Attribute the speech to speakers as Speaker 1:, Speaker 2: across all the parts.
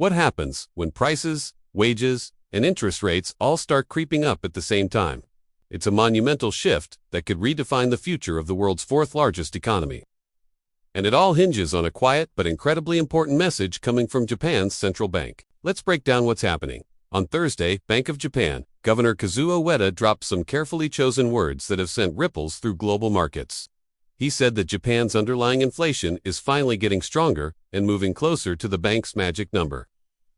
Speaker 1: What happens when prices, wages, and interest rates all start creeping up at the same time? It's a monumental shift that could redefine the future of the world's fourth largest economy. And it all hinges on a quiet but incredibly important message coming from Japan's central bank. Let's break down what's happening. On Thursday, Bank of Japan, Governor Kazuo Ueda dropped some carefully chosen words that have sent ripples through global markets. He said that Japan's underlying inflation is finally getting stronger and moving closer to the bank's magic number,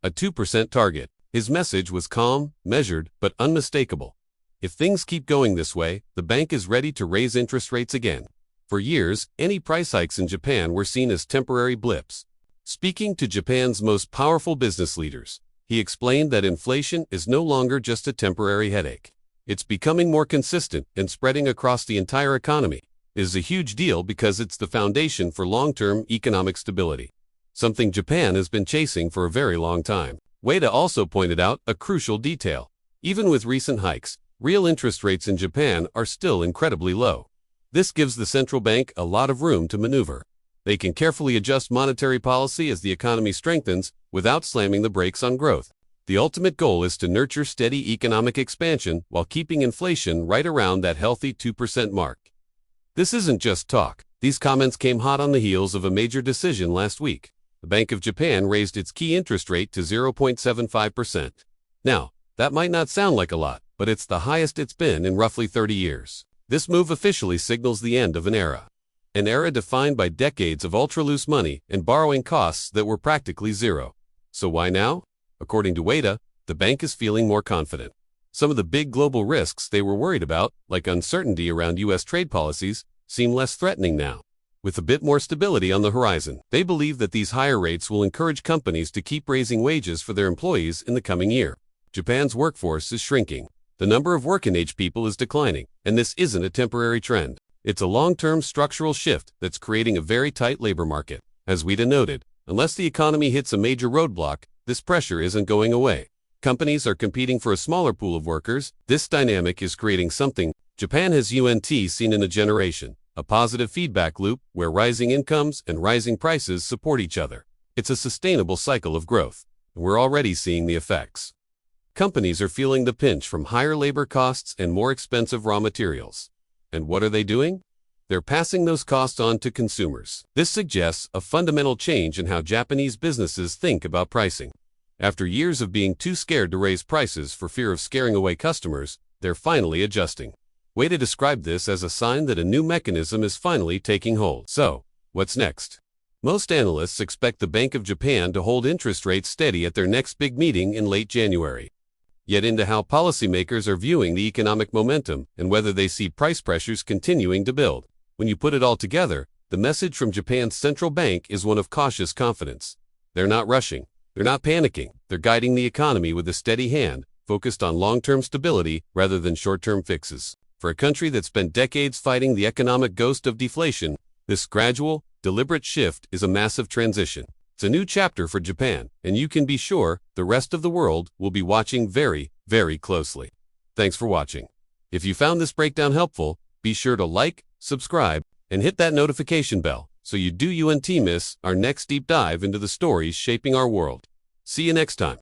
Speaker 1: a 2% target. His message was calm, measured, but unmistakable. If things keep going this way, the bank is ready to raise interest rates again. For years, any price hikes in Japan were seen as temporary blips. Speaking to Japan's most powerful business leaders, he explained that inflation is no longer just a temporary headache. It's becoming more consistent and spreading across the entire economy. It is a huge deal because it's the foundation for long-term economic stability, something Japan has been chasing for a very long time. Ueda also pointed out a crucial detail. Even with recent hikes, real interest rates in Japan are still incredibly low. This gives the central bank a lot of room to maneuver. They can carefully adjust monetary policy as the economy strengthens without slamming the brakes on growth. The ultimate goal is to nurture steady economic expansion while keeping inflation right around that healthy 2% mark. This isn't just talk. These comments came hot on the heels of a major decision last week. The Bank of Japan raised its key interest rate to 0.75%. Now, that might not sound like a lot, but it's the highest it's been in roughly 30 years. This move officially signals the end of an era defined by decades of ultra-loose money and borrowing costs that were practically zero. So why now? According to Ueda, the bank is feeling more confident. Some of the big global risks they were worried about, like uncertainty around U.S. trade policies, seem less threatening now. With a bit more stability on the horizon, they believe that these higher rates will encourage companies to keep raising wages for their employees in the coming year. Japan's workforce is shrinking. The number of working-age people is declining, and this isn't a temporary trend. It's a long-term structural shift that's creating a very tight labor market. As Ueda noted, unless the economy hits a major roadblock, this pressure isn't going away. Companies are competing for a smaller pool of workers. This dynamic is creating something Japan has seen in a generation, a positive feedback loop where rising incomes and rising prices support each other. It's a sustainable cycle of growth, and we're already seeing the effects. Companies are feeling the pinch from higher labor costs and more expensive raw materials. And what are they doing? They're passing those costs on to consumers. This suggests a fundamental change in how Japanese businesses think about pricing. After years of being too scared to raise prices for fear of scaring away customers, they're finally adjusting. Ueda described this as a sign that a new mechanism is finally taking hold. So, what's next? Most analysts expect the Bank of Japan to hold interest rates steady at their next big meeting in late January. Yet into how policymakers are viewing the economic momentum and whether they see price pressures continuing to build. When you put it all together, the message from Japan's central bank is one of cautious confidence. They're not rushing. They're not panicking. They're guiding the economy with a steady hand, focused on long-term stability rather than short-term fixes. For a country that spent decades fighting the economic ghost of deflation, this gradual, deliberate shift is a massive transition. It's a new chapter for Japan, and you can be sure the rest of the world will be watching very, very closely. Thanks for watching. If you found this breakdown helpful, be sure to like, subscribe, and hit that notification bell so you don't miss our next deep dive into the stories shaping our world. See you next time.